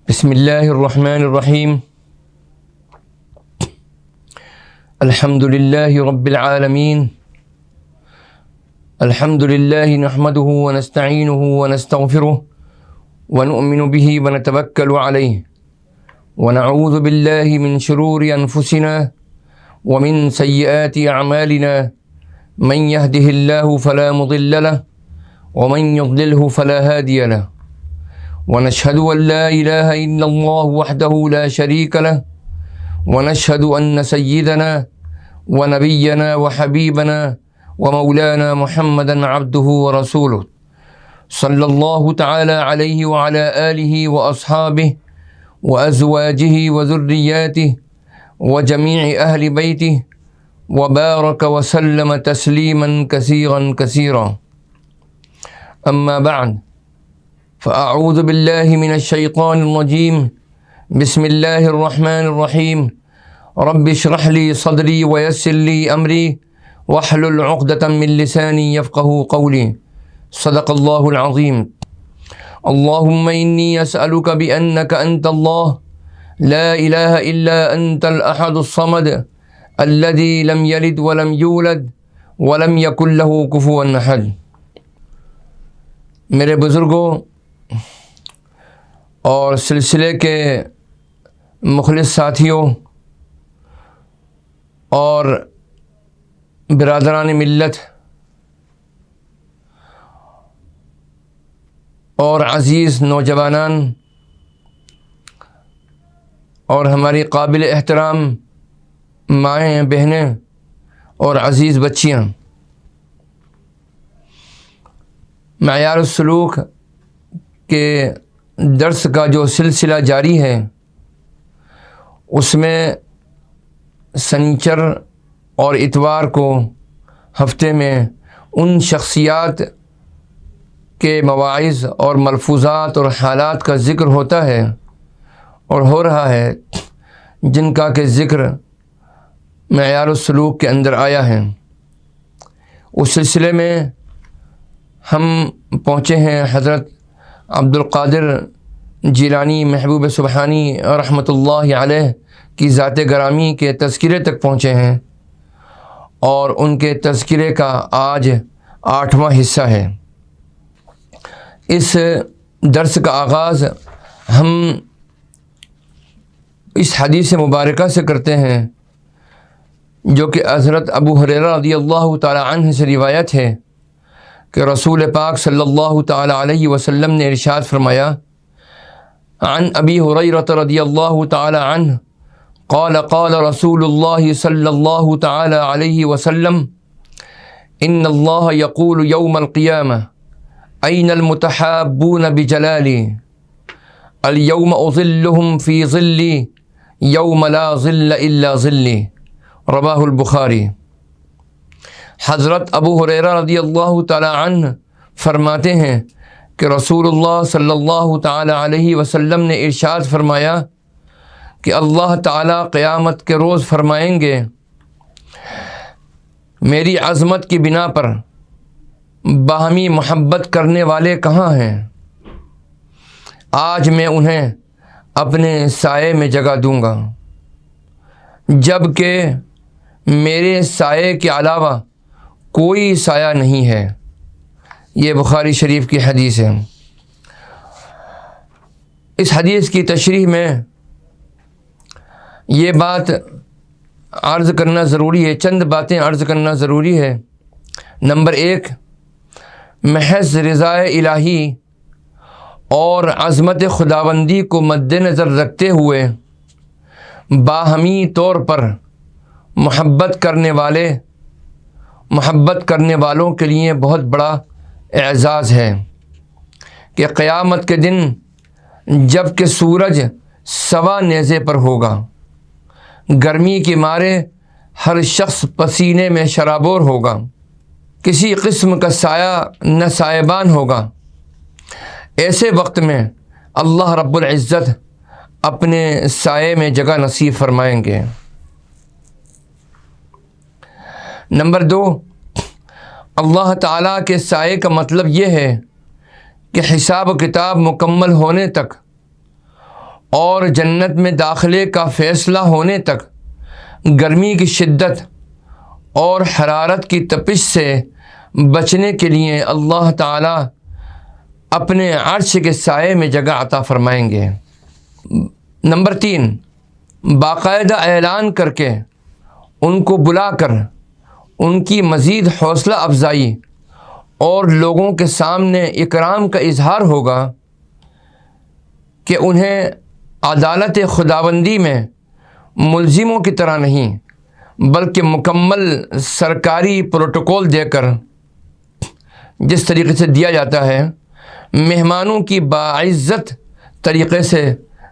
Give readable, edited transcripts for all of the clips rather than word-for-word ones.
بسم اللہ الرحمن الرحیم الحمد للہ رب العالمین الحمد للہ نحمده ونستعینه ونستغفره ونؤمن به ونتوکل علیہ ونعوذ باللہ من شرور انفسنا ومن سیئات اعمالنا من يهده الله فلا مضل له ومن يضلله فلا هادي له ونشهد أن لا إله إلا الله وحده لا شريك له ونشهد أن سيدنا ونبينا وحبيبنا ومولانا محمدا عبده ورسوله صلى الله تعالى عليه وعلى آله وأصحابه وأزواجه وذرياته وجميع أهل بيته وبارك وسلم تسليما كثيرا كثيرا أما بعد فأعوذ بالله من الشيطان الرجيم بسم الله الرحمن الرحيم رب اشرح لي صدري ويسر لي أمري واحلل عقدة من لساني يفقهوا قولي صدق الله العظيم اللهم إني أسألك بأنك أنت الله لا إله إلا أنت الأحد الصمد الذي لم يلد ولم يولد ولم يكن له كفوا أحد۔ میرے بزرگوں اور سلسلے کے مخلص ساتھیوں اور برادران ملت اور عزیز نوجوانان اور ہماری قابل احترام مائیں بہنیں اور عزیز بچیاں، معیار السلوک کے درس کا جو سلسلہ جاری ہے، اس میں سنیچر اور اتوار کو ہفتے میں ان شخصیات کے مواعظ اور ملفوظات اور حالات کا ذکر ہوتا ہے اور ہو رہا ہے جن کا کہ ذکر معیار السلوک کے اندر آیا ہے۔ اس سلسلے میں ہم پہنچے ہیں حضرت عبد القادر جیلانی محبوب سبحانی رحمۃ اللہ علیہ کی ذات گرامی کے تذکرے تک پہنچے ہیں، اور ان کے تذکرے کا آج 8واں حصہ ہے۔ اس درس کا آغاز ہم اس حدیث مبارکہ سے کرتے ہیں جو کہ حضرت ابو ہریرہ رضی اللہ تعالی عنہ سے روایت ہے کہ رسول پاک صلی اللہ تعالی علیہ وسلم نے ارشاد فرمایا، عن ابی ہریرہ رضی اللہ تعالی عنہ قال قال رسول اللہ صلی اللہ تعالی علیہ وسلم ان اللہ یقول یوم القیامہ این المتحابون بجلالی اليوم اظلهم فی ظلی یوم لا ظل الا ظلی، رواہ البخاری۔ حضرت ابو ہریرہ رضی اللہ تعالی عنہ فرماتے ہیں کہ رسول اللہ صلی اللہ تعالی علیہ وسلم نے ارشاد فرمایا کہ اللہ تعالیٰ قیامت کے روز فرمائیں گے، میری عظمت کی بنا پر باہمی محبت کرنے والے کہاں ہیں؟ آج میں انہیں اپنے سائے میں جگہ دوں گا، جب کہ میرے سائے کے علاوہ کوئی سایہ نہیں ہے۔ یہ بخاری شریف کی حدیث ہے۔ اس حدیث کی تشریح میں یہ بات عرض کرنا ضروری ہے، چند باتیں عرض کرنا ضروری ہے۔ نمبر 1، محض رضا الہی اور عظمت خداوندی کو مد نظر رکھتے ہوئے باہمی طور پر محبت کرنے والوں کے لیے بہت بڑا اعزاز ہے کہ قیامت کے دن جب کہ سورج سوا نیزے پر ہوگا، گرمی کے مارے ہر شخص پسینے میں شرابور ہوگا، کسی قسم کا سایہ نہ سائبان ہوگا، ایسے وقت میں اللہ رب العزت اپنے سائے میں جگہ نصیب فرمائیں گے۔ نمبر 2، اللہ تعالیٰ کے سائے کا مطلب یہ ہے کہ حساب و کتاب مکمل ہونے تک اور جنت میں داخلے کا فیصلہ ہونے تک گرمی کی شدت اور حرارت کی تپش سے بچنے کے لیے اللہ تعالیٰ اپنے عرش کے سائے میں جگہ عطا فرمائیں گے۔ نمبر 3، باقاعدہ اعلان کر کے ان کو بلا کر ان کی مزید حوصلہ افزائی اور لوگوں کے سامنے اکرام کا اظہار ہوگا کہ انہیں عدالت خداوندی میں ملزموں کی طرح نہیں بلکہ مکمل سرکاری پروٹوکول دے کر، جس طریقے سے دیا جاتا ہے، مہمانوں کی باعزت طریقے سے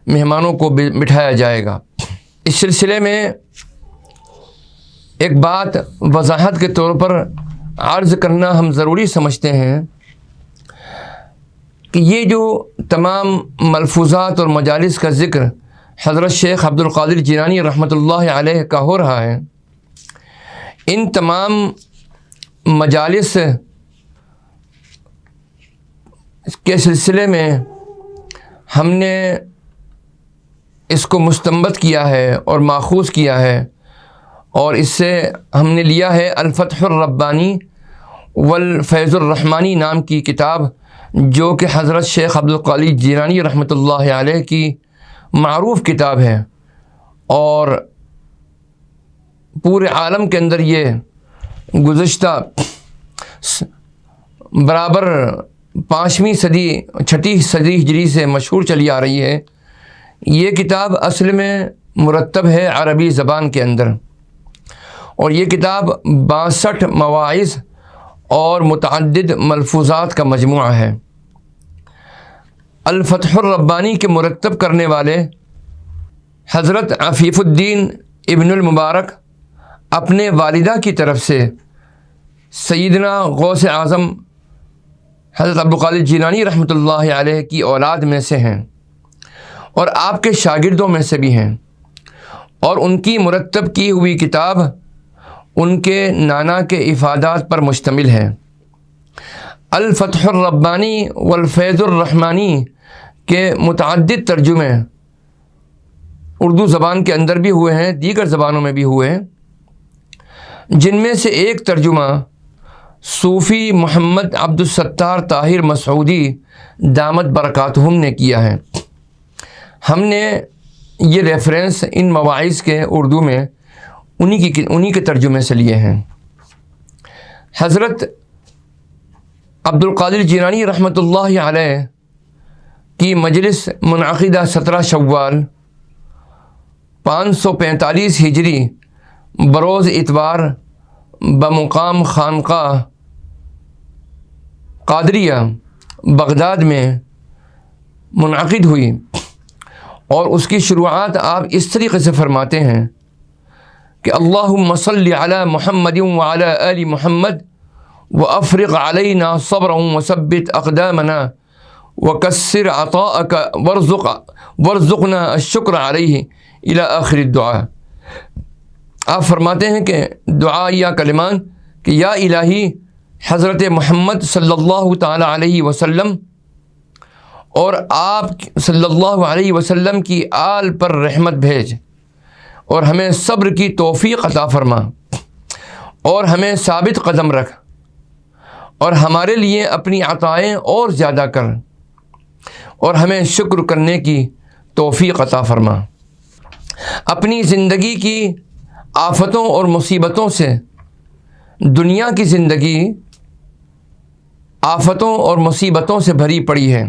مہمانوں کو بٹھایا جائے گا۔ اس سلسلے میں ایک بات وضاحت کے طور پر عرض کرنا ہم ضروری سمجھتے ہیں کہ یہ جو تمام ملفوظات اور مجالس کا ذکر حضرت شیخ عبد القادر جیلانی رحمۃ اللہ علیہ کا ہو رہا ہے، ان تمام مجالس کے سلسلے میں ہم نے اس کو مستنبط کیا ہے اور ماخوذ کیا ہے، اور اس سے ہم نے لیا ہے الفتح الربانی والفیض الرحمانی نام کی کتاب، جو کہ حضرت شیخ عبد القادر جیلانی رحمۃ اللہ علیہ کی معروف کتاب ہے، اور پورے عالم کے اندر یہ گزشتہ برابر 5ویں صدی 6ٹھی صدی ہجری سے مشہور چلی آ رہی ہے۔ یہ کتاب اصل میں مرتب ہے عربی زبان کے اندر، اور یہ کتاب 62 مواعظ اور متعدد ملفوظات کا مجموعہ ہے۔ الفتح الربانی کے مرتب کرنے والے حضرت عفیف الدین ابن المبارک اپنے والدہ کی طرف سے سیدنا غوث اعظم حضرت عبد القادر جیلانی رحمۃ اللہ علیہ کی اولاد میں سے ہیں، اور آپ کے شاگردوں میں سے بھی ہیں، اور ان کی مرتب کی ہوئی کتاب ان کے نانا کے افادات پر مشتمل ہے۔ الفتح الربانی والفیض الرحمانی کے متعدد ترجمے اردو زبان کے اندر بھی ہوئے ہیں، دیگر زبانوں میں بھی ہوئے ہیں، جن میں سے ایک ترجمہ صوفی محمد عبد الستار طاہر مسعودی دامت برکاتہم نے کیا ہے۔ ہم نے یہ ریفرنس ان مواعظ کے اردو میں انہی کے ترجمے سے لیے ہیں۔ حضرت عبد القادر جیلانی رحمۃ اللہ علیہ کی مجلس منعقدہ 17 شوال 545 ہجری بروز اتوار بمقام خانقاہ قادریہ بغداد میں منعقد ہوئی، اور اس کی شروعات آپ اس طریقے سے فرماتے ہیں کہ اللہم صلی علی محمد وعلی آل محمد وافرغ علینا صبرا وثبت اقدامنا وکسر عطاءک وارزقنا الشکر علیہ الی آخر الدعاء۔ آپ فرماتے ہیں کہ دعا یا کلمان کہ یا الہی حضرت محمد صلی اللہ تعالی علیہ وسلم اور آپ صلی اللہ علیہ وسلم کی آل پر رحمت بھیج، اور ہمیں صبر کی توفیق عطا فرما، اور ہمیں ثابت قدم رکھ، اور ہمارے لیے اپنی عطائیں اور زیادہ کر، اور ہمیں شکر کرنے کی توفیق عطا فرما۔ اپنی زندگی کی آفتوں اور مصیبتوں سے، دنیا کی زندگی آفتوں اور مصیبتوں سے بھری پڑی ہے۔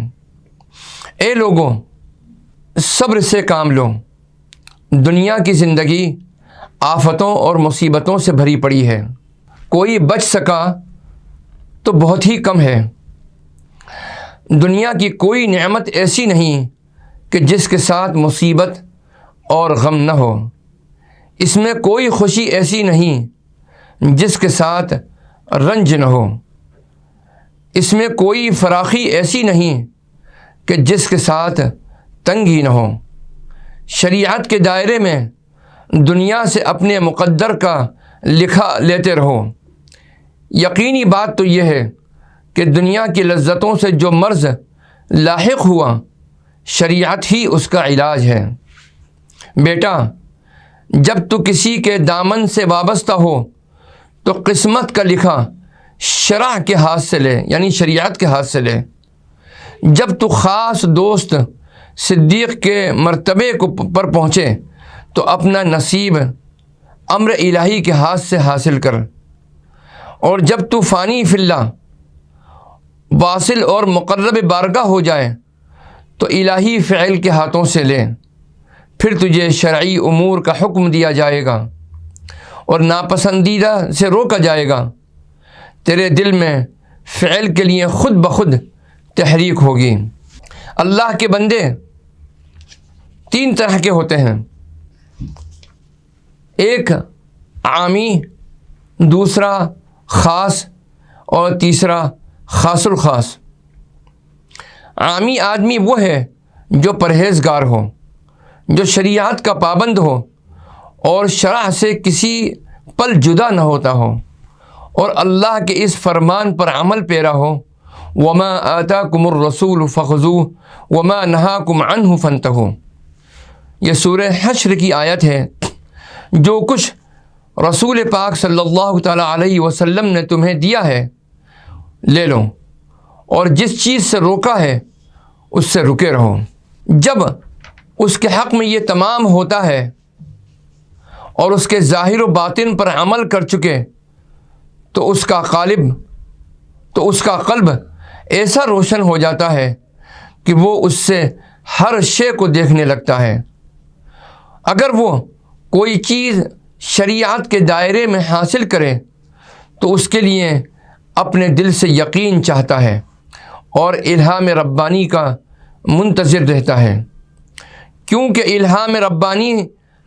اے لوگوں، صبر سے کام لو، دنیا کی زندگی آفتوں اور مصیبتوں سے بھری پڑی ہے، کوئی بچ سکا تو بہت ہی کم ہے۔ دنیا کی کوئی نعمت ایسی نہیں کہ جس کے ساتھ مصیبت اور غم نہ ہو، اس میں کوئی خوشی ایسی نہیں جس کے ساتھ رنج نہ ہو، اس میں کوئی فراخی ایسی نہیں کہ جس کے ساتھ تنگی نہ ہو۔ شریعت کے دائرے میں دنیا سے اپنے مقدر کا لکھا لیتے رہو۔ یقینی بات تو یہ ہے کہ دنیا کی لذتوں سے جو مرض لاحق ہوا، شریعت ہی اس کا علاج ہے۔ بیٹا، جب تو کسی کے دامن سے وابستہ ہو تو قسمت کا لکھا شرع کے ہاتھ سے لے، یعنی شریعت کے ہاتھ سے لے۔ جب تو خاص دوست صدیق کے مرتبے پر پہنچے تو اپنا نصیب امر الہی کے ہاتھ سے حاصل کر، اور جب تو فانی فی اللہ واصل اور مقرب بارگاہ ہو جائے تو الہی فعل کے ہاتھوں سے لے، پھر تجھے شرعی امور کا حکم دیا جائے گا اور ناپسندیدہ سے روکا جائے گا۔ تیرے دل میں فعل کے لیے خود بخود تحریک ہوگی۔ اللہ کے بندے تین طرح کے ہوتے ہیں، ایک عامی، دوسرا خاص، اور تیسرا خاص الخاص۔ عامی آدمی وہ ہے جو پرہیزگار ہو، جو شریعت کا پابند ہو اور شرع سے کسی پل جدا نہ ہوتا ہو، اور اللہ کے اس فرمان پر عمل پیرا ہو، وما آتاکم الرسول فخذوہ وما نہاکم عنہ فانتہوا۔ یہ سورہ حشر کی آیت ہے۔ جو کچھ رسول پاک صلی اللہ تعالیٰ علیہ وسلم نے تمہیں دیا ہے لے لو، اور جس چیز سے روکا ہے اس سے رکے رہو۔ جب اس کے حق میں یہ تمام ہوتا ہے اور اس کے ظاہر و باطن پر عمل کر چکے تو اس کا قلب ایسا روشن ہو جاتا ہے کہ وہ اس سے ہر شے کو دیکھنے لگتا ہے۔ اگر وہ کوئی چیز شریعت کے دائرے میں حاصل کرے تو اس کے لیے اپنے دل سے یقین چاہتا ہے اور الہام ربانی کا منتظر رہتا ہے، کیونکہ الہام ربانی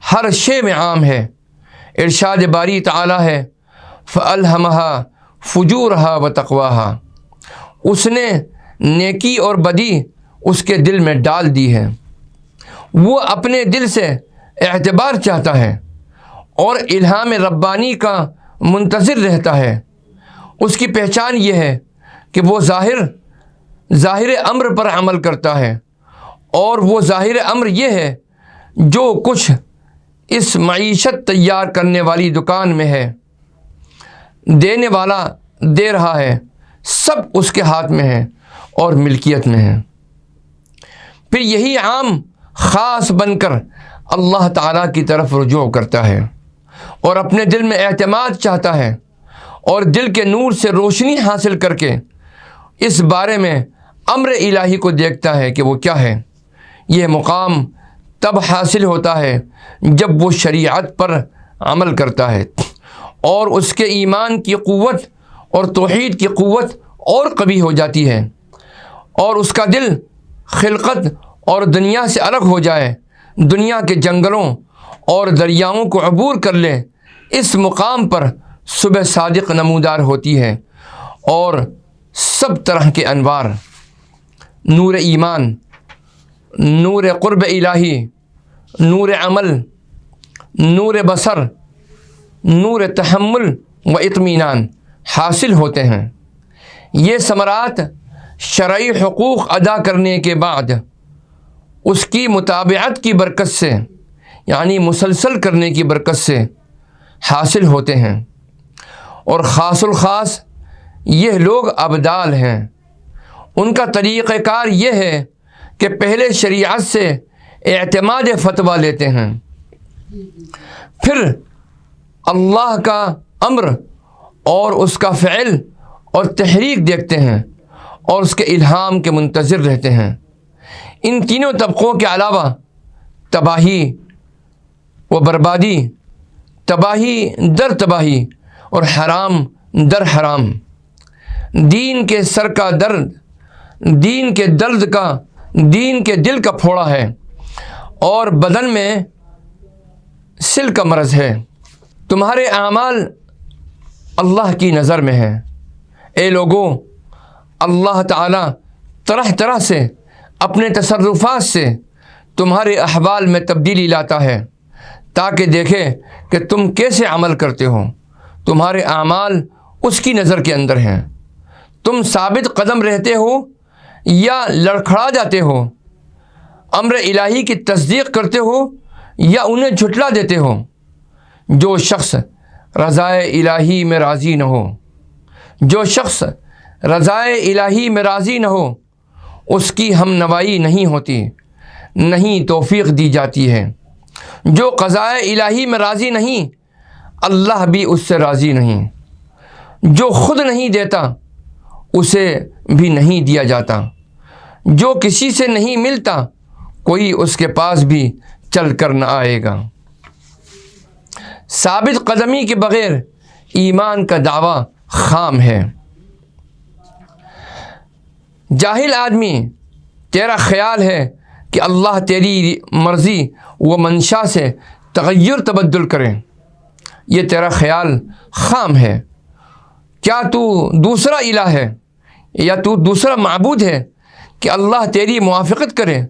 ہر شے میں عام ہے۔ ارشاد باری تعالی ہے، فَأَلْهَمَهَا فُجُورَهَا وَتَقْوَاهَا۔ اس نے نیکی اور بدی اس کے دل میں ڈال دی ہے۔ وہ اپنے دل سے اعتبار چاہتا ہے اور الہام ربانی کا منتظر رہتا ہے۔ اس کی پہچان یہ ہے کہ وہ ظاہر امر پر عمل کرتا ہے، اور وہ ظاہر امر یہ ہے جو کچھ اس معیشت تیار کرنے والی دکان میں ہے، دینے والا دے رہا ہے، سب اس کے ہاتھ میں ہے اور ملکیت میں ہے۔ پھر یہی عام خاص بن کر اللہ تعالیٰ کی طرف رجوع کرتا ہے اور اپنے دل میں اعتماد چاہتا ہے، اور دل کے نور سے روشنی حاصل کر کے اس بارے میں امر الہی کو دیکھتا ہے کہ وہ کیا ہے۔ یہ مقام تب حاصل ہوتا ہے جب وہ شریعت پر عمل کرتا ہے اور اس کے ایمان کی قوت اور توحید کی قوت اور قوی ہو جاتی ہے، اور اس کا دل خلقت اور دنیا سے الگ ہو جائے، دنیا کے جنگلوں اور دریاؤں کو عبور کر لے۔ اس مقام پر صبح صادق نمودار ہوتی ہے اور سب طرح کے انوار، نور ایمان، نور قرب الہی، نور عمل، نور بصر، نور تحمل و اطمینان حاصل ہوتے ہیں۔ یہ ثمرات شرعی حقوق ادا کرنے کے بعد اس کی متابعت کی برکت سے، یعنی مسلسل کرنے کی برکت سے حاصل ہوتے ہیں۔ اور خاص الخاص یہ لوگ ابدال ہیں۔ ان کا طریقہ کار یہ ہے کہ پہلے شریعت سے اعتماد فتویٰ لیتے ہیں، پھر اللہ کا امر اور اس کا فعل اور تحریک دیکھتے ہیں اور اس کے الہام کے منتظر رہتے ہیں۔ ان تینوں طبقوں کے علاوہ تباہی و بربادی، تباہی در تباہی اور حرام در حرام، دین کے سر کا درد، دین کے درد کا، دین کے دل کا پھوڑا ہے، اور بدن میں سل کا مرض ہے۔ تمہارے اعمال اللہ کی نظر میں ہیں۔ اے لوگوں، اللہ تعالیٰ طرح طرح سے اپنے تصرفات سے تمہارے احوال میں تبدیلی لاتا ہے تاکہ دیکھے کہ تم کیسے عمل کرتے ہو۔ تمہارے اعمال اس کی نظر کے اندر ہیں۔ تم ثابت قدم رہتے ہو یا لڑکھڑا جاتے ہو، امر الہی کی تصدیق کرتے ہو یا انہیں جھٹلا دیتے ہو؟ جو شخص رضائے الہی میں راضی نہ ہو، جو شخص رضائے الہی میں راضی نہ ہو، اس کی ہم نوائی نہیں ہوتی، نہیں توفیق دی جاتی ہے۔ جو قضائے الہی میں راضی نہیں، اللہ بھی اس سے راضی نہیں۔ جو خود نہیں دیتا، اسے بھی نہیں دیا جاتا۔ جو کسی سے نہیں ملتا، کوئی اس کے پاس بھی چل کر نہ آئے گا۔ ثابت قدمی کے بغیر ایمان کا دعویٰ خام ہے۔ جاہل آدمی، تیرا خیال ہے کہ اللہ تیری مرضی و منشا سے تغیر تبدل کرے، یہ تیرا خیال خام ہے۔ کیا تو دوسرا الہ ہے یا تو دوسرا معبود ہے کہ اللہ تیری موافقت کرے؟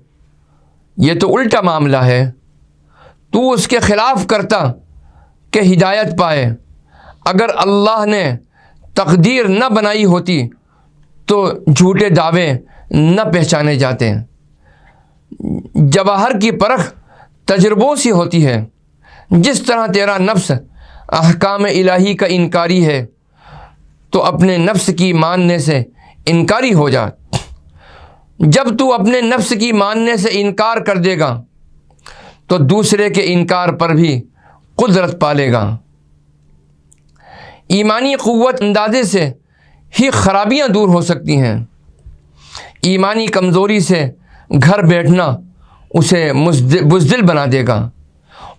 یہ تو الٹا معاملہ ہے، تو اس کے خلاف کرتا کہ ہدایت پائے۔ اگر اللہ نے تقدیر نہ بنائی ہوتی تو جھوٹے دعوے نہ پہچانے جاتے۔ جواہر کی پرکھ تجربوں سے ہوتی ہے۔ جس طرح تیرا نفس احکام الہی کا انکاری ہے تو اپنے نفس کی ماننے سے انکاری ہو جا۔ جب تو اپنے نفس کی ماننے سے انکار کر دے گا تو دوسرے کے انکار پر بھی قدرت پالے گا۔ ایمانی قوت اندازے سے ہی خرابیاں دور ہو سکتی ہیں۔ ایمانی کمزوری سے گھر بیٹھنا اسے بزدل بنا دے گا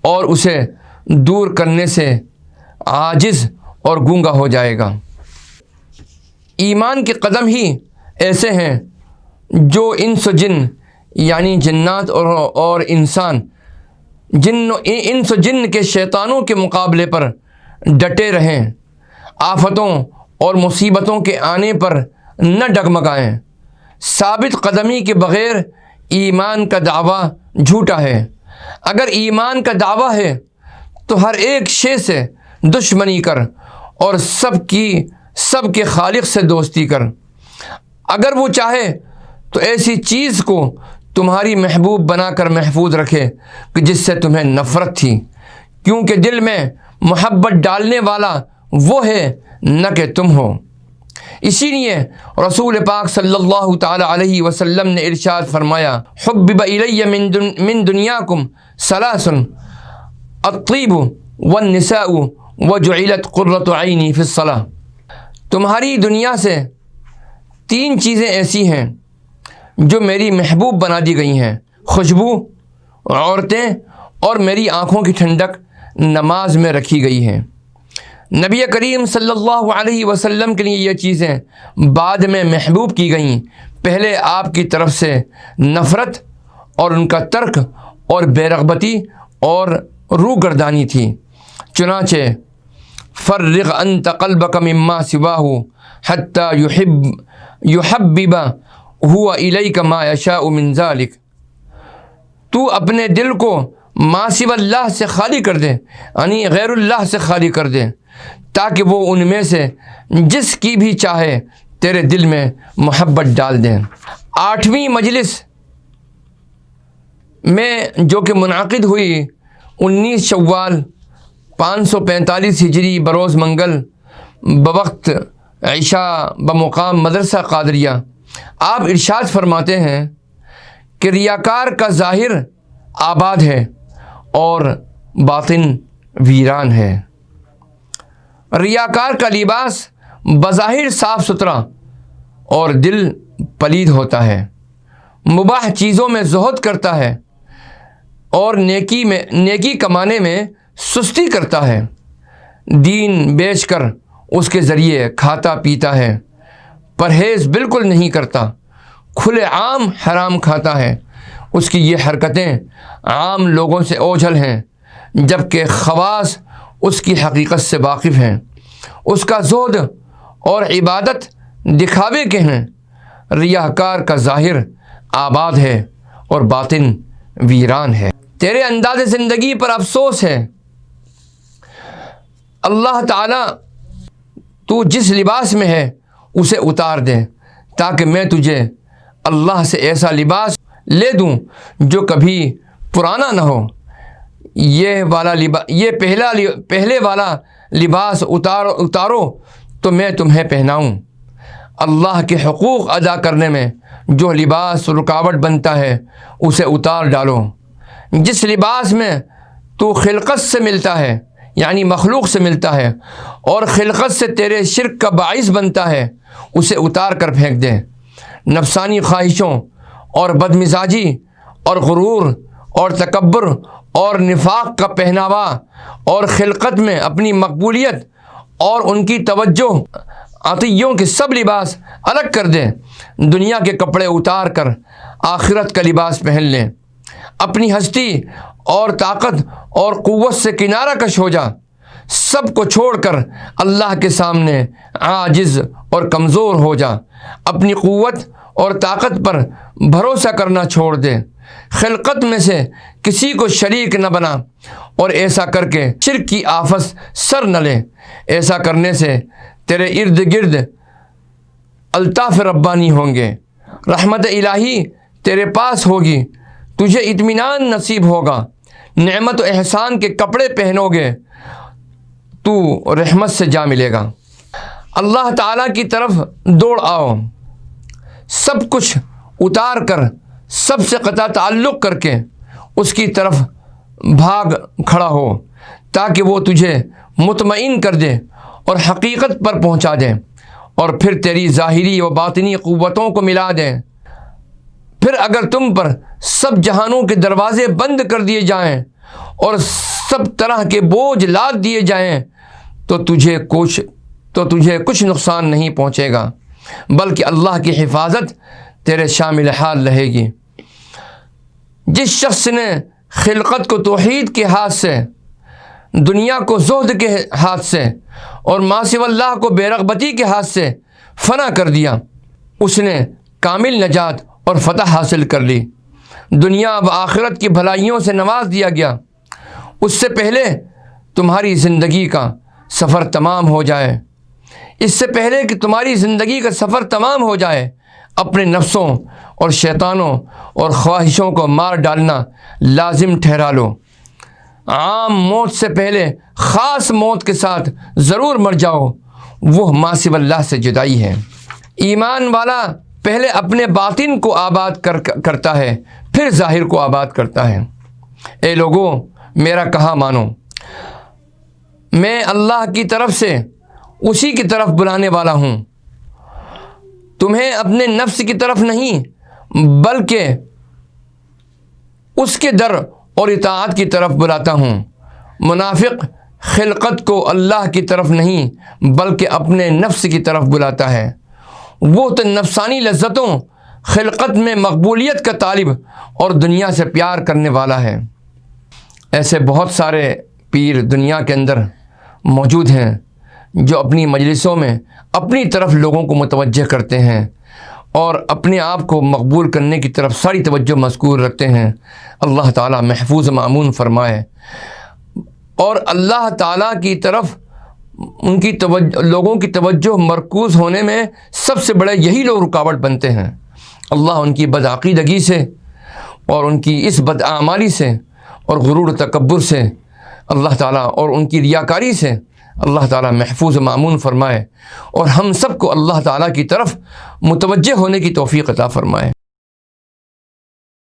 اور اسے دور کرنے سے عاجز اور گونگا ہو جائے گا۔ ایمان کے قدم ہی ایسے ہیں جو انس و جن یعنی جنات اور انسان، انس و جن کے شیطانوں کے مقابلے پر ڈٹے رہیں، آفتوں اور مصیبتوں کے آنے پر نہ ڈگمگائیں۔ ثابت قدمی کے بغیر ایمان کا دعویٰ جھوٹا ہے۔ اگر ایمان کا دعویٰ ہے تو ہر ایک شے سے دشمنی کر اور سب کے خالق سے دوستی کر۔ اگر وہ چاہے تو ایسی چیز کو تمہاری محبوب بنا کر محفوظ رکھے کہ جس سے تمہیں نفرت تھی، کیونکہ دل میں محبت ڈالنے والا وہ ہے نہ کہ تم ہو۔ اسی لیے رسول پاک صلی اللہ تعالی علیہ وسلم نے ارشاد فرمایا، حبب الی من دنیاکم ثلاث، الطیب والنساء وجعلت قرۃ عینی فی الصلاۃ۔ تمہاری دنیا سے تین چیزیں ایسی ہیں جو میری محبوب بنا دی گئی ہیں، خوشبو، عورتیں اور میری آنکھوں کی ٹھنڈک نماز میں رکھی گئی ہیں۔ نبی کریم صلی اللہ علیہ وسلم کے لیے یہ چیزیں بعد میں محبوب کی گئیں، پہلے آپ کی طرف سے نفرت اور ان کا ترک اور بے رغبتی اور روگردانی تھی۔ چنانچہ فرغ انت قلبک مما سواہ حتی یحبب هو الیک ما یشاء من ذلک۔ تو اپنے دل کو ما سوا اللہ سے خالی کر دے، یعنی غیر اللہ سے خالی کر دے، تاکہ وہ ان میں سے جس کی بھی چاہے تیرے دل میں محبت ڈال دیں۔ 8ویں مجلس میں جو کہ منعقد ہوئی 19 شوال 545 ہجری بروز منگل بوقت عشاء بمقام مدرسہ قادریہ، آپ ارشاد فرماتے ہیں کہ ریاکار کا ظاہر آباد ہے اور باطن ویران ہے۔ ریاکار کا لباس بظاہر صاف ستھرا اور دل پلید ہوتا ہے، مباح چیزوں میں زہد کرتا ہے اور نیکی کمانے میں سستی کرتا ہے، دین بیچ کر اس کے ذریعے کھاتا پیتا ہے، پرہیز بالکل نہیں کرتا، کھلے عام حرام کھاتا ہے۔ اس کی یہ حرکتیں عام لوگوں سے اوجھل ہیں، جبکہ خواص اس کی حقیقت سے واقف ہیں۔ اس کا زہد اور عبادت دکھاوے کے ہیں۔ ریاکار کا ظاہر آباد ہے اور باطن ویران ہے۔ تیرے انداز زندگی پر افسوس ہے۔ اللہ تعالیٰ تو جس لباس میں ہے اسے اتار دے، تاکہ میں تجھے اللہ سے ایسا لباس لے دوں جو کبھی پرانا نہ ہو۔ یہ پہلے والا لباس اتارو تو میں تمہیں پہناؤں۔ اللہ کے حقوق ادا کرنے میں جو لباس رکاوٹ بنتا ہے اسے اتار ڈالو۔ جس لباس میں تو خلقت سے ملتا ہے یعنی مخلوق سے ملتا ہے اور خلقت سے تیرے شرک کا باعث بنتا ہے اسے اتار کر پھینک دے۔ نفسانی خواہشوں اور بدمزاجی اور غرور اور تکبر اور نفاق کا پہناوا اور خلقت میں اپنی مقبولیت اور ان کی توجہ عطیوں کے سب لباس الگ کر دے۔ دنیا کے کپڑے اتار کر آخرت کا لباس پہن لے۔ اپنی ہستی اور طاقت اور قوت سے کنارہ کش ہو جا۔ سب کو چھوڑ کر اللہ کے سامنے عاجز اور کمزور ہو جا۔ اپنی قوت اور طاقت پر بھروسہ کرنا چھوڑ دے۔ خلقت میں سے کسی کو شریک نہ بنا اور ایسا کر کے شرک کی آفت سر نہ لے۔ ایسا کرنے سے تیرے ارد گرد الطاف ربانی ہوں گے، رحمت الہی تیرے پاس ہوگی، تجھے اطمینان نصیب ہوگا، نعمت و احسان کے کپڑے پہنو گے، تو رحمت سے جا ملے گا۔ اللہ تعالیٰ کی طرف دوڑ آؤ، سب کچھ اتار کر سب سے قطع تعلق کر کے اس کی طرف بھاگ کھڑا ہو تاکہ وہ تجھے مطمئن کر دے اور حقیقت پر پہنچا دے اور پھر تیری ظاہری و باطنی قوتوں کو ملا دے۔ پھر اگر تم پر سب جہانوں کے دروازے بند کر دیے جائیں اور سب طرح کے بوجھ لاد دیے جائیں تو تجھے کچھ نقصان نہیں پہنچے گا، بلکہ اللہ کی حفاظت تیرے شامل حال رہے گی۔ جس شخص نے خلقت کو توحید کے ہاتھ سے، دنیا کو زہد کے ہاتھ سے اور ما سوی اللہ کو بے رغبتی کے ہاتھ سے فنا کر دیا، اس نے کامل نجات اور فتح حاصل کر لی۔ دنیا و آخرت کی بھلائیوں سے نواز دیا گیا۔ اس سے پہلے تمہاری زندگی کا سفر تمام ہو جائے، اس سے پہلے کہ تمہاری زندگی کا سفر تمام ہو جائے، اپنے نفسوں اور شیطانوں اور خواہشوں کو مار ڈالنا لازم ٹھہرا لو۔ عام موت سے پہلے خاص موت کے ساتھ ضرور مر جاؤ، وہ ما سوی اللہ سے جدائی ہے۔ ایمان والا پہلے اپنے باطن کو آباد کرتا ہے، پھر ظاہر کو آباد کرتا ہے۔ اے لوگوں، میرا کہا مانو، میں اللہ کی طرف سے اسی کی طرف بلانے والا ہوں، تمہیں اپنے نفس کی طرف نہیں بلکہ اس کے در اور اطاعت کی طرف بلاتا ہوں۔ منافق خلقت کو اللہ کی طرف نہیں بلکہ اپنے نفس کی طرف بلاتا ہے۔ وہ تو نفسانی لذتوں، خلقت میں مقبولیت کا طالب اور دنیا سے پیار کرنے والا ہے۔ ایسے بہت سارے پیر دنیا کے اندر موجود ہیں جو اپنی مجلسوں میں اپنی طرف لوگوں کو متوجہ کرتے ہیں اور اپنے آپ کو مقبول کرنے کی طرف ساری توجہ مذکور رکھتے ہیں۔ اللہ تعالیٰ محفوظ معمون فرمائے۔ اور اللہ تعالیٰ کی طرف لوگوں کی توجہ مرکوز ہونے میں سب سے بڑے یہی لوگ رکاوٹ بنتے ہیں۔ اللہ ان کی بدعقیدگی سے اور ان کی اس بدعمالی سے اور غرور و تکبر سے اللہ تعالیٰ اور ان کی ریاکاری سے اللہ تعالیٰ محفوظ معمون فرمائے اور ہم سب کو اللہ تعالیٰ کی طرف متوجہ ہونے کی توفیق عطا فرمائے۔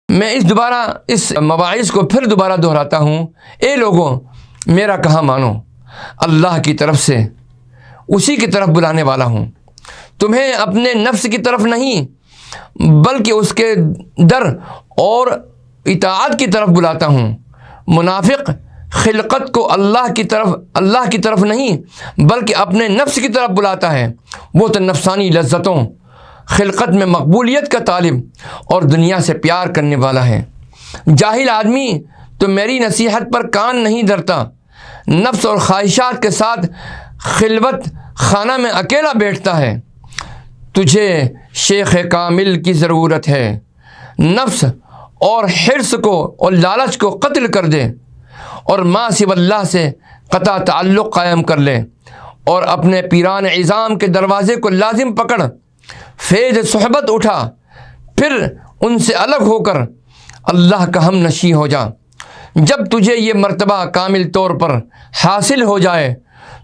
میں اس مواعظ کو پھر دوبارہ دہراتا ہوں، اے لوگوں، میرا کہا مانو، اللہ کی طرف سے اسی کی طرف بلانے والا ہوں، تمہیں اپنے نفس کی طرف نہیں بلکہ اس کے در اور اطاعت کی طرف بلاتا ہوں۔ منافق خلقت کو اللہ کی طرف نہیں بلکہ اپنے نفس کی طرف بلاتا ہے۔ وہ تو نفسانی لذتوں، خلقت میں مقبولیت کا طالب اور دنیا سے پیار کرنے والا ہے۔ جاہل آدمی تو میری نصیحت پر کان نہیں دھرتا، نفس اور خواہشات کے ساتھ خلوت خانہ میں اکیلا بیٹھتا ہے۔ تجھے شیخ کامل کی ضرورت ہے، نفس اور حرص کو اور لالچ کو قتل کر دے اور ما سوی اللہ سے قطع تعلق قائم کر لے اور اپنے پیران عظام کے دروازے کو لازم پکڑ، فیض صحبت اٹھا، پھر ان سے الگ ہو کر اللہ کا ہم نشیں ہو جا۔ جب تجھے یہ مرتبہ کامل طور پر حاصل ہو جائے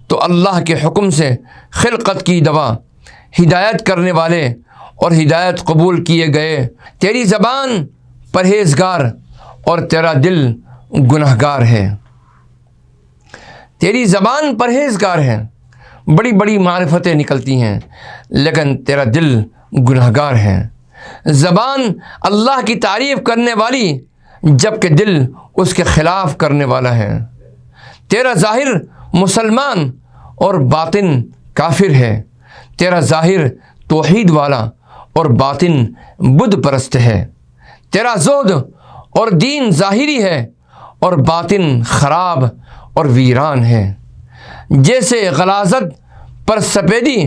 تو اللہ کے حکم سے خلقت کی دوا، ہدایت کرنے والے اور ہدایت قبول کیے گئے، تیری زبان پرہیزگار اور تیرا دل گنہگار ہے۔ تیری زبان پرہیزگار ہے، بڑی بڑی معرفتیں نکلتی ہیں، لیکن تیرا دل گنہگار ہے۔ زبان اللہ کی تعریف کرنے والی، جبکہ دل اس کے خلاف کرنے والا ہے۔ تیرا ظاہر مسلمان اور باطن کافر ہے، تیرا ظاہر توحید والا اور باطن بت پرست ہے۔ تیرا زہد اور دین ظاہری ہے اور باطن خراب اور ویران ہے۔ جیسے غلاظت پر سفیدی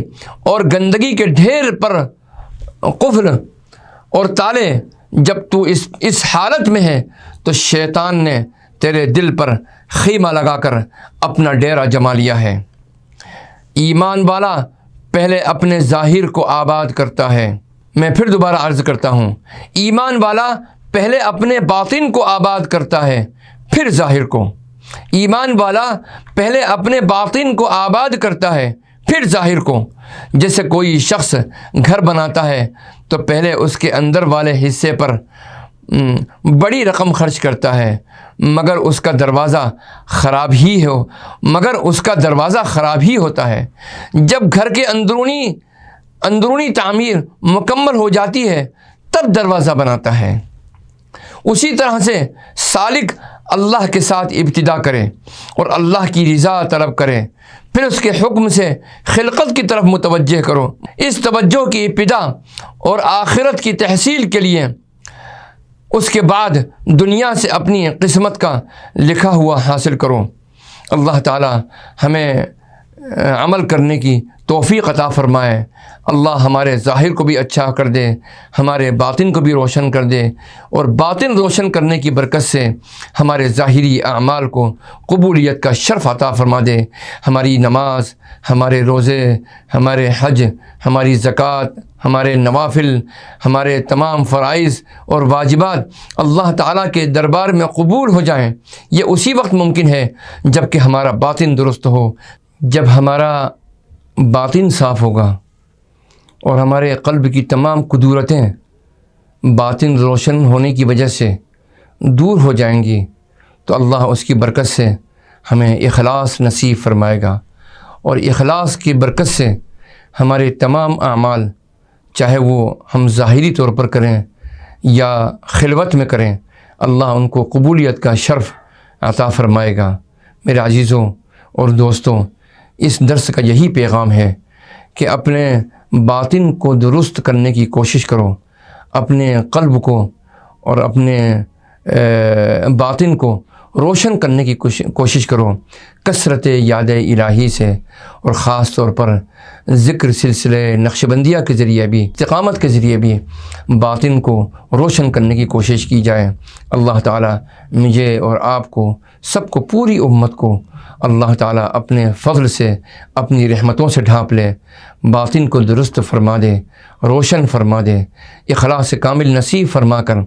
اور گندگی کے ڈھیر پر قفل اور تالے، جب تو اس حالت میں ہے تو شیطان نے تیرے دل پر خیمہ لگا کر اپنا ڈیرا جما لیا ہے۔ ایمان والا پہلے اپنے ظاہر کو آباد کرتا ہے۔ میں پھر دوبارہ عرض کرتا ہوں، ایمان والا پہلے اپنے باطن کو آباد کرتا ہے، پھر ظاہر کو۔ ایمان والا پہلے اپنے باطن کو آباد کرتا ہے، پھر ظاہر کو۔ جیسے کوئی شخص گھر بناتا ہے تو پہلے اس کے اندر والے حصے پر بڑی رقم خرچ کرتا ہے، مگر اس کا دروازہ خراب ہی ہوتا ہے۔ جب گھر کے اندرونی تعمیر مکمل ہو جاتی ہے تب دروازہ بناتا ہے۔ اسی طرح سے سالک اللہ کے ساتھ ابتدا کرے اور اللہ کی رضا طلب کرے، پھر اس کے حکم سے خلقت کی طرف متوجہ کرو۔ اس توجہ کی ابتدا اور آخرت کی تحصیل کے لیے اس کے بعد دنیا سے اپنی قسمت کا لکھا ہوا حاصل کرو۔ اللہ تعالی ہمیں عمل کرنے کی توفیق عطا فرمائے۔ اللہ ہمارے ظاہر کو بھی اچھا کر دے، ہمارے باطن کو بھی روشن کر دے، اور باطن روشن کرنے کی برکت سے ہمارے ظاہری اعمال کو قبولیت کا شرف عطا فرما دے۔ ہماری نماز، ہمارے روزے، ہمارے حج، ہماری زکوٰۃ، ہمارے نوافل، ہمارے تمام فرائض اور واجبات اللہ تعالیٰ کے دربار میں قبول ہو جائیں۔ یہ اسی وقت ممکن ہے جب کہ ہمارا باطن درست ہو۔ جب ہمارا باطن صاف ہوگا اور ہمارے قلب کی تمام قدورتیں باطن روشن ہونے کی وجہ سے دور ہو جائیں گی تو اللہ اس کی برکت سے ہمیں اخلاص نصیب فرمائے گا، اور اخلاص کی برکت سے ہمارے تمام اعمال، چاہے وہ ہم ظاہری طور پر کریں یا خلوت میں کریں، اللہ ان کو قبولیت کا شرف عطا فرمائے گا۔ میرے عزیزوں اور دوستوں، اس درس کا یہی پیغام ہے کہ اپنے باطن کو درست کرنے کی کوشش کرو، اپنے قلب کو اور اپنے باطن کو روشن کرنے کی کوشش کرو، کثرت یاد الہی سے، اور خاص طور پر ذکر سلسلے نقشبندیہ کے ذریعے بھی، استقامت کے ذریعے بھی باطن کو روشن کرنے کی کوشش کی جائے۔ اللہ تعالیٰ مجھے اور آپ کو، سب کو، پوری امت کو اللہ تعالیٰ اپنے فضل سے، اپنی رحمتوں سے ڈھانپ لے، باطن کو درست فرما دے، روشن فرما دے، اخلاص کامل نصیب فرما کر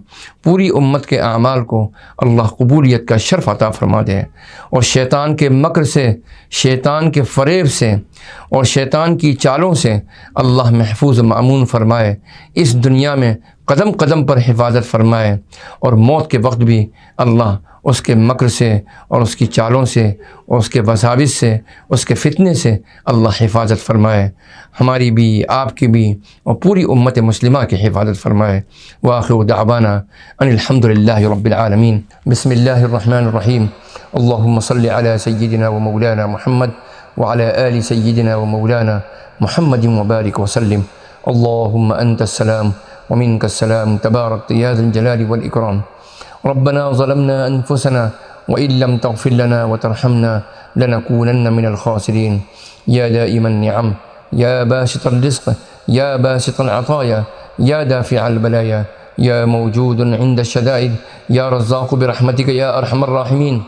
پوری امت کے اعمال کو اللہ قبولیت کا شرف عطا فرما دے، اور شیطان کے مکر سے، شیطان کے فریب سے اور شیطان کی چالوں سے اللہ محفوظ مأمون فرمائے، اس دنیا میں قدم قدم پر حفاظت فرمائے، اور موت کے وقت بھی اللہ اس کے مکر سے اور اس کی چالوں سے اور اس کے وساوس سے، اس کے فتنے سے اللہ حفاظت فرمائے، ہماری بھی، آپ کی بھی، اور پوری امت مسلمہ کی حفاظت فرمائے۔ وآخر دعوانا ان الحمد للہ رب العالمین۔ بسم اللہ الرحمن الرحیم۔ اللہم صلی علی سیدنا و مولانا محمد وعلی آل سیدنا و مولانا محمد وبارک وسلم۔ اللہم انت السلام ومنک السلام، تبارکت یا ذا الجلال والإکرام۔ ربنا ظلمنا أنفسنا وإن لم تغفر لنا وترحمنا لنكونن من الخاسرين۔ يا دائم النعم، يا باسط الرزق، يا باسط العطايا، يا دافع البلايا، يا موجود عند الشدائد، يا رزاق برحمتك يا أرحم الراحمين۔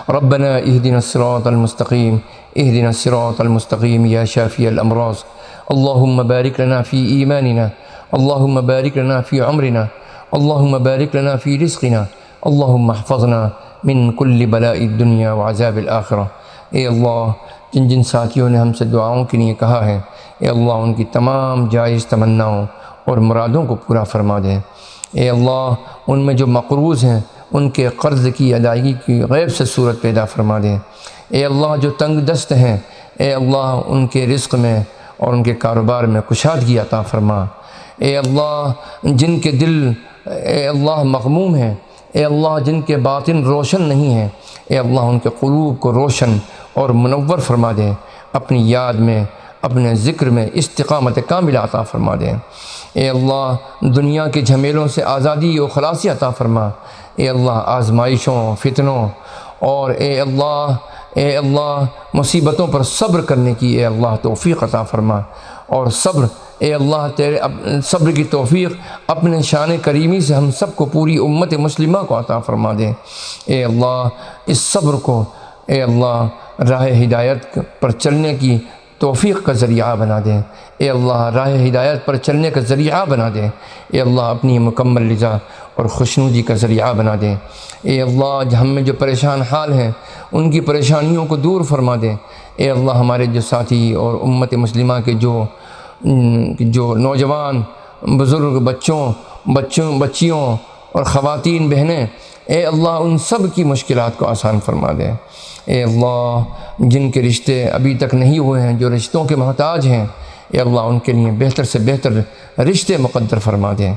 ربنا اهدنا الصراط المستقيم، اهدنا الصراط المستقيم يا شافي الأمراض۔ اللهم بارك لنا في إيماننا، اللهم بارك لنا في عمرنا، اللهم بارك لنا في رزقنا، اللهم احفظنا من كل بلاء الدنیا وعذاب الآخرہ۔ اے اللہ، جن جن ساتھیوں نے ہم سے دعاؤں کے لیے کہا ہے، اے اللہ ان کی تمام جائز تمناؤں اور مرادوں کو پورا فرما دے۔ اے اللہ، ان میں جو مقروض ہیں ان کے قرض کی ادائیگی کی غیب سے صورت پیدا فرما دے۔ اے اللہ، جو تنگ دست ہیں، اے اللہ ان کے رزق میں اور ان کے کاروبار میں کشادگی عطا فرما۔ اے اللہ، جن کے دل اے اللہ مغموم ہیں، اے اللہ جن کے باطن روشن نہیں ہیں، اے اللہ ان کے قلوب کو روشن اور منور فرما دے۔ اپنی یاد میں، اپنے ذکر میں استقامت کاملہ عطا فرما دے۔ اے اللہ، دنیا کے جھمیلوں سے آزادی و خلاصی عطا فرما۔ اے اللہ، آزمائشوں، فتنوں اور اے اللہ مصیبتوں پر صبر کرنے کی اے اللہ توفیق عطا فرما۔ اور صبر، اے اللہ تیرے صبر کی توفیق اپنے شان کریمی سے ہم سب کو، پوری امت مسلمہ کو عطا فرما دے۔ اے اللہ، اس صبر کو اے اللہ راہ ہدایت پر چلنے کی توفیق کا ذریعہ بنا دے۔ اے اللہ، راہ ہدایت پر چلنے کا ذریعہ بنا دے۔ اے اللہ، اپنی مکمل رضا اور خوشنودی کا ذریعہ بنا دے۔ اے اللہ، ہم میں جو پریشان حال ہیں ان کی پریشانیوں کو دور فرما دے۔ اے اللہ، ہمارے جو ساتھی اور امت مسلمہ کے جو نوجوان، بزرگ، بچیوں اور خواتین، بہنیں، اے اللہ ان سب کی مشکلات کو آسان فرما دے۔ اے اللہ، جن کے رشتے ابھی تک نہیں ہوئے ہیں، جو رشتوں کے محتاج ہیں، اے اللہ ان کے لیے بہتر سے بہتر رشتے مقدر فرما دے۔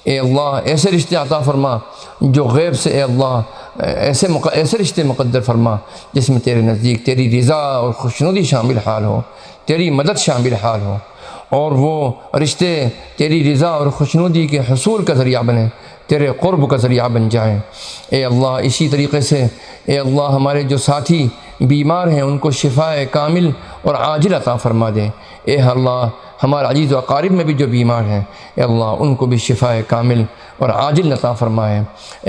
اے اللہ، ایسے رشتے عطا فرما جو غیب سے، اے اللہ ایسے رشتے مقدر فرما جس میں تیرے نزدیک تیری رضا اور خوشنودی شامل حال ہو، تیری مدد شامل حال ہو، اور وہ رشتے تیری رضا اور خوشنودی کے حصول کا ذریعہ بنے، تیرے قرب کا ذریعہ بن جائیں۔ اے اللہ، اسی طریقے سے اے اللہ ہمارے جو ساتھی بیمار ہیں ان کو شفاء کامل اور عاجل عطا فرما دے۔ اے اللہ، ہمارے عزیز و اقارب میں بھی جو بیمار ہیں، اے اللہ ان کو بھی شفاء کامل اور عاجل عطا فرمائے۔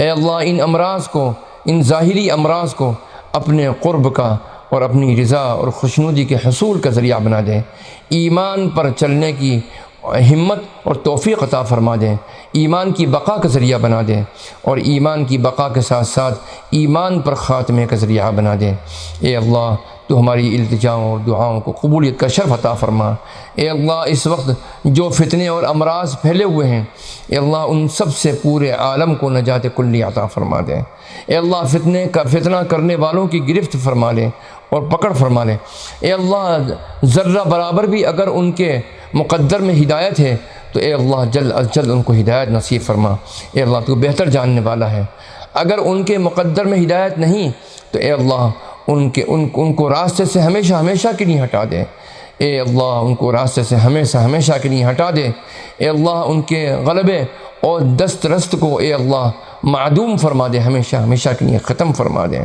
اے اللہ، ان امراض کو، ان ظاہری امراض کو اپنے قرب کا اور اپنی رضا اور خوشنودی کے حصول کا ذریعہ بنا دے۔ ایمان پر چلنے کی ہمت اور توفیق عطا فرما دے، ایمان کی بقا کا ذریعہ بنا دے، اور ایمان کی بقا کے ساتھ ساتھ ایمان پر خاتمے کا ذریعہ بنا دے۔ اے اللہ، تو ہماری التجاؤں اور دعاؤں کو قبولیت کا شرف عطا فرما۔ اے اللہ، اس وقت جو فتنے اور امراض پھیلے ہوئے ہیں، اے اللہ ان سب سے پورے عالم کو نجات کلی عطا فرما دے۔ اے اللہ، فتنہ کرنے والوں کی گرفت فرما لے اور پکڑ فرما لے۔ اے اللہ، ذرہ برابر بھی اگر ان کے مقدر میں ہدایت ہے تو اے اللہ جلد از جلد ان کو ہدایت نصیب فرما۔ اے اللہ، تو بہتر جاننے والا ہے۔ اگر ان کے مقدر میں ہدایت نہیں تو اے اللہ ان کو راستے سے ہمیشہ کے لیے ہٹا دے۔ اے اللہ، ان کو راستے سے ہمیشہ کے لیے ہٹا دے۔ اے اللہ، ان کے غلبے اور دست رست کو اے اللہ معدوم فرما دے، ہمیشہ کے لیے ختم فرما دے۔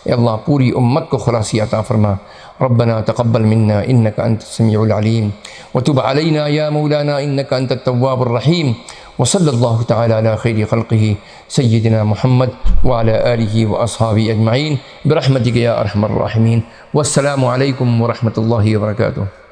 اے اللہ، پوری امت کو خلاصی عطا فرما۔ ربنا تقبل منا انك انت السميع العليم وتب علينا يا مولانا انك انت التواب الرحيم وصلى الله تعالى على خير خلقه سيدنا محمد وعلى آله وأصحابه أجمعين برحمتك يا أرحم الراحمين، والسلام عليكم ورحمة الله وبركاته۔